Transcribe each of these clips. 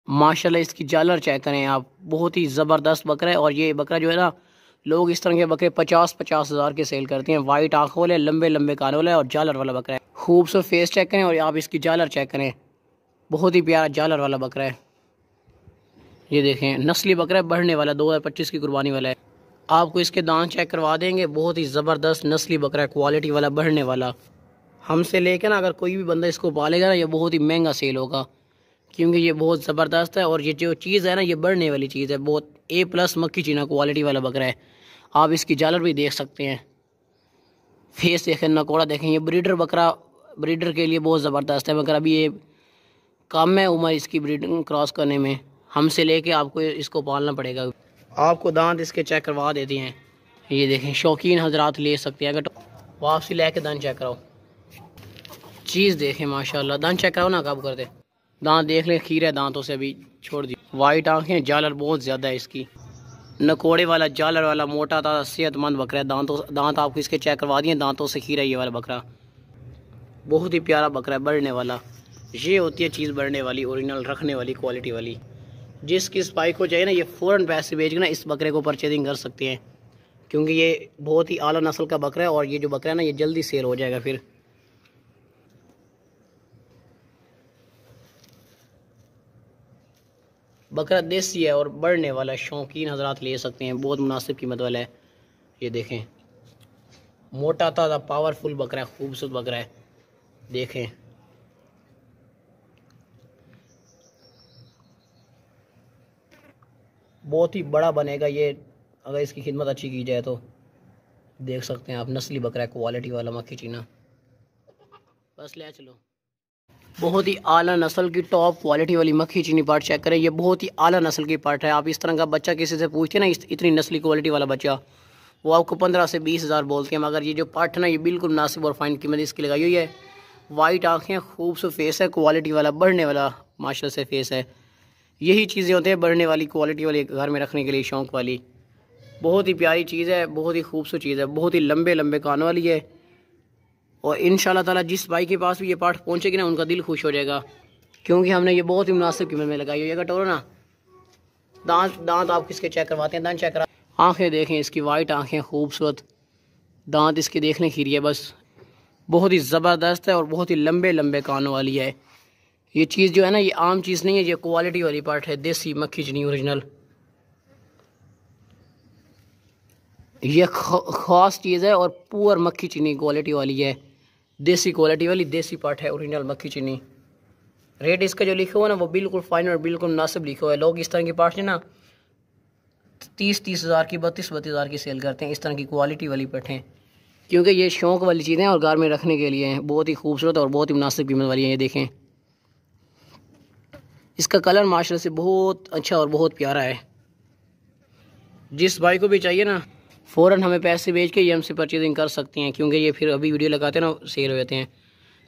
माशाल्लाह इसकी झालर चेक करें आप, बहुत ही ज़बरदस्त बकरा है। और ये बकरा जो है ना, लोग इस तरह के बकरे 50-50 हज़ार के सेल करते हैं। वाइट आँखों वाले, लंबे लंबे कानों वाले और झालर वाला बकरा है। खूबसूरत फेस चेक करें और आप इसकी झालर चेक करें, बहुत ही प्यारा झालर वाला बकरा है। ये देखें, नस्ली बकरा है, बढ़ने वाला, 2025 की कुर्बानी वाला है। आपको इसके दांत चेक करवा देंगे, बहुत ही ज़बरदस्त नस्ली बकरा है, क्वालिटी वाला, बढ़ने वाला। हमसे लेकर ना अगर कोई भी बंदा इसको पालेगा ना, ये बहुत ही महंगा सेल होगा, क्योंकि ये बहुत ज़बरदस्त है। और ये जो चीज़ है ना, ये बढ़ने वाली चीज़ है, बहुत A+ मक्खी चीना क्वालिटी वाला बकरा है। आप इसकी झालर भी देख सकते हैं, फेस देखें, नकोड़ा देखें। ये ब्रीडर बकरा, ब्रीडर के लिए बहुत ज़बरदस्त है बकरा। अभी ये कम है उम्र इसकी ब्रीडिंग क्रॉस करने में, हमसे लेके आपको इसको पालना पड़ेगा। आपको दांत इसके चेक करवा देते हैं। ये देखें, शौकीन हजरात ले सकते हैं। अगर वापसी लेके दांत चेक कराओ, चीज़ देखें माशाल्लाह। दांत चेक कराओ ना, कब कर दे, दांत देख लें, खीर है दांतों से अभी छोड़ दी। वाइट आंखें, झालर बहुत ज़्यादा है इसकी, नकोड़े वाला, झालर वाला, मोटा ताज़ा सेहतमंद बकरा है। दांत आपको इसके चेक करवा दिए, दांतों से खीरा ये वाला बकरा, बहुत ही प्यारा बकरा है, बढ़ने वाला। ये होती है चीज़ बढ़ने वाली, ओरिजिनल, रखने वाली, क्वालिटी वाली। जिसकी स्पाई को चाहिए ना, ये फ़ौरन पैसे भेज के ना इस बकरे को परचेजिंग कर सकते हैं, क्योंकि ये बहुत ही आला नस्ल का बकरा है। और ये जो बकरा है ना, ये जल्दी सेल हो जाएगा। फिर बकरा देसी है और बढ़ने वाला है, शौकीन हजरात ले सकते हैं, बहुत मुनासिब कीमत वाला है। ये देखें, मोटा ताज़ा पावरफुल बकरा है, खूबसूरत बकरा है। देखें, बहुत ही बड़ा बनेगा ये, अगर इसकी खिदमत अच्छी की जाए तो। देख सकते हैं आप, नस्ली बकरा है, क्वालिटी वाला मक्खी चीना। बस ले चलो, बहुत ही आला नस्ल की टॉप क्वालिटी वाली मक्खी चीनी पार्ट चेक करें। ये बहुत ही आला नस्ल की पार्ट है। आप इस तरह का बच्चा किसी से पूछते हैं ना, इतनी नस्ली क्वालिटी वाला बच्चा, वो आपको 15 से 20 हज़ार बोलते हैं। मगर ये जो पार्ट है ना, ये बिल्कुल मुनासिब और फाइन कीमत इसकी लगाई हुई है। वाइट आँखें, खूबसूरत फेस है, क्वालिटी वाला, बढ़ने वाला माशाल्लाह से फेस है। यही चीज़ें होती हैं बढ़ने वाली, क्वालिटी वाली, घर में रखने के लिए शौक़ वाली। बहुत ही प्यारी चीज़ है, बहुत ही खूबसूरत चीज़ है, बहुत ही लंबे लंबे कानों वाली है। और इंशाल्लाह ताला जिस भाई के पास भी ये पार्ट पहुँचेगी ना, उनका दिल खुश हो जाएगा, क्योंकि हमने ये बहुत ही मुनासिब कीमत में लगाई हुई है। कटोरो ना, दांत आप किसके चेक करवाते हैं, दांत चेक करा। आँखें देखें इसकी, वाइट आँखें, खूबसूरत दांत इसके देखने खीरी है बस, बहुत ही ज़बरदस्त है। और बहुत ही लंबे लंबे कानों वाली है। ये चीज़ जो है ना, ये आम चीज़ नहीं है, ये क्वालिटी वाली पार्ट है, देसी मक्खी चीनी ओरिजिनल। ये ख़ास चीज़ है और पुअर मक्खी चीनी क्वालिटी वाली है, देसी क्वालिटी वाली, देसी पार्ट है, ओरिजिनल मक्खी चीनी। रेट इसका जो लिखा हुआ है ना, वो बिल्कुल फाइन और बिल्कुल मुनासिब लिखा हुआ है। लोग इस तरह की पार्ट ना 30-30 हज़ार की, 32-32 हज़ार की सेल करते हैं, इस तरह की क्वालिटी वाली पट्टें, क्योंकि ये शौक़ वाली चीज़ें हैं और घर में रखने के लिए हैं। बहुत ही खूबसूरत और बहुत ही मुनासिब कीमत वाली है। ये देखें, इसका कलर माशाल्लाह से बहुत अच्छा और बहुत प्यारा है। जिस भाई को भी चाहिए ना, फ़ौरन हमें पैसे भेज के ये हमसे परचेजिंग कर सकते हैं, क्योंकि ये फिर अभी वीडियो लगाते हैं ना, सेल हो जाते हैं।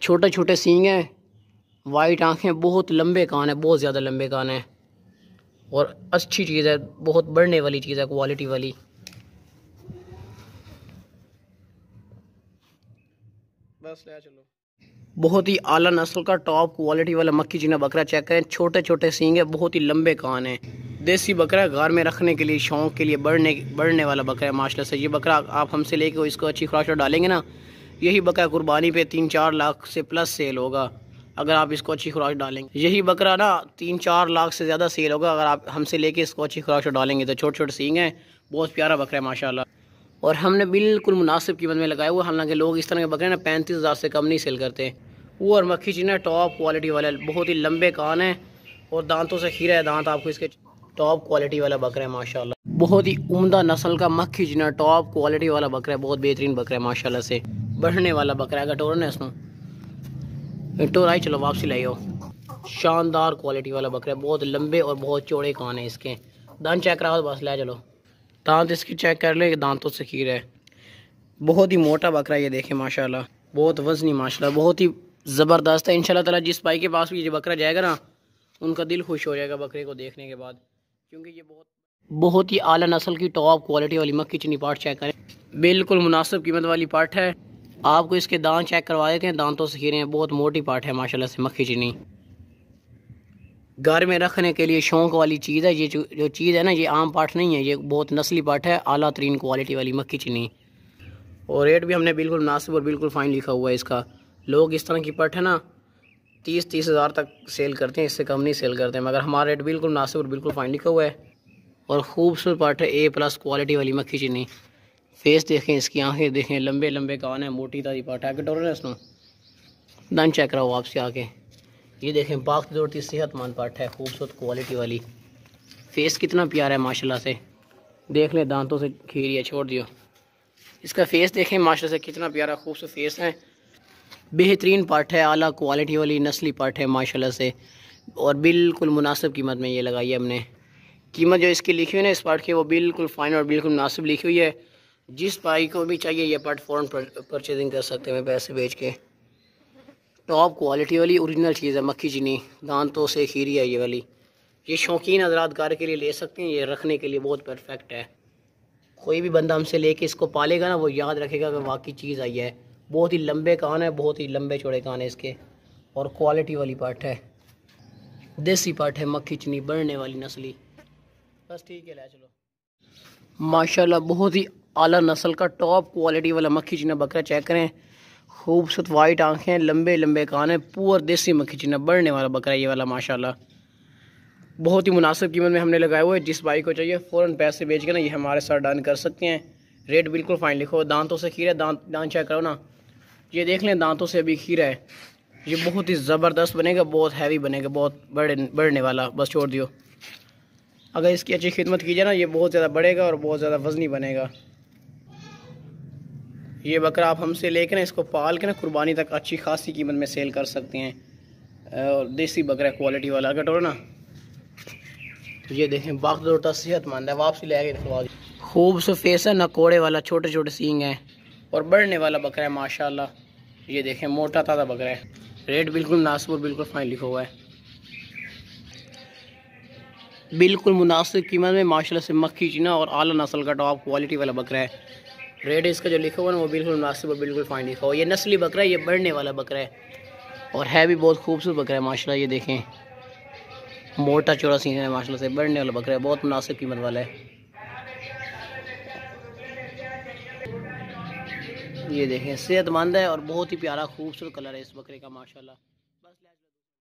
छोटे छोटे सींग हैं, वाइट आँखें, बहुत लंबे कान है, बहुत ज़्यादा लंबे कान है। और अच्छी चीज़ है, बहुत बढ़ने वाली चीज़ है, क्वालिटी वाली। बस ले चलो, बहुत ही आला नस्ल का टॉप क्वालिटी वाला मक्खी चीना बकरा चेक करें। छोटे छोटे सींग है, बहुत ही लंबे कान है, देसी बकरा है, घर में रखने के लिए, शौक़ के लिए, बढ़ने वाला बकरा है माशाल्लाह से। ये बकरा आप हमसे लेके इसको अच्छी खुराक डालेंगे ना, यही बकरा कुर्बानी पे 3-4 लाख से प्लस सेल होगा, अगर आप इसको अच्छी खुराक डालेंगे। यही बकरा ना 3-4 लाख से ज़्यादा सेल होगा, अगर आप हमसे लेके इसको अच्छी खुराक डालेंगे। तो छोटे छोटे सींग है, बहुत प्यारा बकरा है माशाल्लाह। और हमने बिल्कुल मुनासिब कीमत में लगाया हुआ। हालांकि लोग इस तरह के बकरे ना 35 हज़ार से कम नहीं सेल करते। वो और मक्खी चीना टॉप क्वालिटी वाला, बहुत ही लंबे कान है और दांतों से खीरा है, दांत आपको इसके, टॉप क्वालिटी वाला बकरा है माशाल्लाह। बहुत ही उम्दा नस्ल का मक्खी चीना टॉप क्वालिटी वाला बकरा है, बहुत बेहतरीन बकरा है माशाल्लाह से, बढ़ने वाला बकरा है। टोरन है इसमें, टोर आई, चलो वापसी लाई हो। शानदार क्वालिटी वाला बकरा है, बहुत लंबे और बहुत चौड़े कान है इसके। दांत चेक कराओ, बस ले चलो, दांत इसकी चेक कर ले, दांतों से खीर है, बहुत ही मोटा बकरा। ये देखें माशाल्लाह, बहुत वजनी माशाल्लाह, बहुत ही ज़बरदस्त है। इंशाल्लाह ताला जिस भाई के पास भी ये बकरा जाएगा ना, उनका दिल खुश हो जाएगा बकरे को देखने के बाद, क्योंकि ये बहुत ही आला नस्ल की टॉप क्वालिटी वाली मक्खी चीनी पार्ट चेक करें, बिल्कुल मुनासिब कीमत वाली पार्ट है। आपको इसके दांत चेक करवा देते हैं, दांतों से खीरे हैं, बहुत मोटी पार्ट है माशाल्लाह से मक्खी चीनी। घर में रखने के लिए शौक वाली चीज़ है। ये जो चीज़ है ना, ये आम पाठ नहीं है, ये बहुत नस्ली पाठ है, आला तरीन क्वालिटी वाली मक्खी चीनी। और रेट भी हमने बिल्कुल मुनासिब और बिल्कुल फ़ाइन लिखा हुआ है इसका। लोग इस तरह की पाठ है ना 30 हज़ार तक सेल करते हैं, इससे कम नहीं सेल करते हैं, मगर हमारा रेट बिल्कुल मुनासिब और बिल्कुल फ़ाइन लिखा हुआ है। और खूबसूरत पाठ है, A+ क्वालिटी वाली मक्खी चीनी। फेस देखें, इसकी आंखें देखें, लंबे लंबे कान है, मोटी ताजी पाठ है। आगे टोर इसनो दान चेक कराओ आपसे आके। ये देखें, पाक दौड़ती सेहतमंद पाठ है, खूबसूरत क्वालिटी वाली। फेस कितना प्यारा है माशाल्लाह से, देख लें, दांतों से खीरी है, छोड़ दियो। इसका फेस देखें माशाल्लाह से कितना प्यारा खूबसूरत फेस है। बेहतरीन पाठ है, आला क्वालिटी वाली नस्ली पाठ है माशाल्लाह से। और बिल्कुल मुनासिब कीमत में ये लगाई है हमने। कीमत जो इसकी लिखी हुई है ना इस पाठ की, वो बिल्कुल फ़ाइन और बिल्कुल मुनासिब लिखी हुई है। जिस भाई को भी चाहिए ये पाठ फ़ौरन परचेजिंग कर सकते हैं पैसे बेच के। टॉप क्वालिटी वाली ओरिजिनल चीज़ है मक्खी चीनी, दांतों से खीरी है ये वाली। ये शौकीन हज़रात घर के लिए ले सकते हैं, ये रखने के लिए बहुत परफेक्ट है। कोई भी बंदा हमसे लेके इसको पालेगा ना, वो याद रखेगा कि वाकई चीज़ आई है। बहुत ही लंबे कान है, बहुत ही लंबे चौड़े कान है इसके, और क्वालिटी वाली पाठ है, देसी पाठ है, मक्खी चीनी बढ़ने वाली नस्ली। बस ठीक है, ले चलो। माशाल्लाह बहुत ही आला नस्ल का टॉप क्वालिटी वाला मक्खी चीना बकरा चेक करें। खूबसूरत वाइट आंखें, लंबे लंबे कान है, पूरा देसी मक्खी चीना बढ़ने वाला बकरा ये वाला माशाल्लाह। बहुत ही मुनासिब कीमत में हमने लगाया हुआ है। जिस भाई को चाहिए फ़ौरन पैसे बेच के ना ये हमारे साथ डन कर सकते हैं। रेट बिल्कुल फ़ाइन लिखो। दांतों से खीरा, दांत चेक करो ना, ये देख लें, दांतों से अभी खीरा है। ये बहुत ही ज़बरदस्त बनेगा, बहुत हैवी बनेगा, बहुत बढ़ने वाला। बस छोड़ दियो, अगर इसकी अच्छी खिदमत की जाए ना, ये बहुत ज़्यादा बढ़ेगा और बहुत ज़्यादा वज़नी बनेगा। ये बकरा आप हमसे लेकर ना इसको पाल के ना कुर्बानी तक अच्छी खासी कीमत में सेल कर सकते हैं। और देसी बकरा क्वालिटी वाला अगर टोरो ना, ये देखें, बाग दौड़ता सेहतमंद है। वापसी ले आगे रखवा दी। खूबसूरत फेस है, नकोड़े वाला, छोटे छोटे सींग हैं, और बढ़ने वाला बकरा है माशाल्लाह। ये देखें, मोटा ताज़ा बकरा है। रेट बिल्कुल मुनासिब और बिल्कुल फाइन लिखा हुआ है, बिल्कुल मुनासिब कीमत में माशाल्लाह से मक्खी चीना और आला नस्ल का टॉप क्वालिटी वाला बकरा है। रेट इसका जो लिखा हुआ है ना, वो बिल्कुल मुनासिब और बिल्कुल फाइन लिखा हुआ है। ये नस्ली बकरा है, ये बढ़ने वाला बकरा है, और है भी बहुत खूबसूरत बकरा है माशाल्लाह। ये देखें, मोटा चौड़ा सीन है माशाल्लाह से, बढ़ने वाला बकरा है, बहुत मुनासिब कीमत वाला है। ये देखें, सेहतमंद है और बहुत ही प्यारा खूबसूरत कलर है इस बकरे का माशाल्लाह।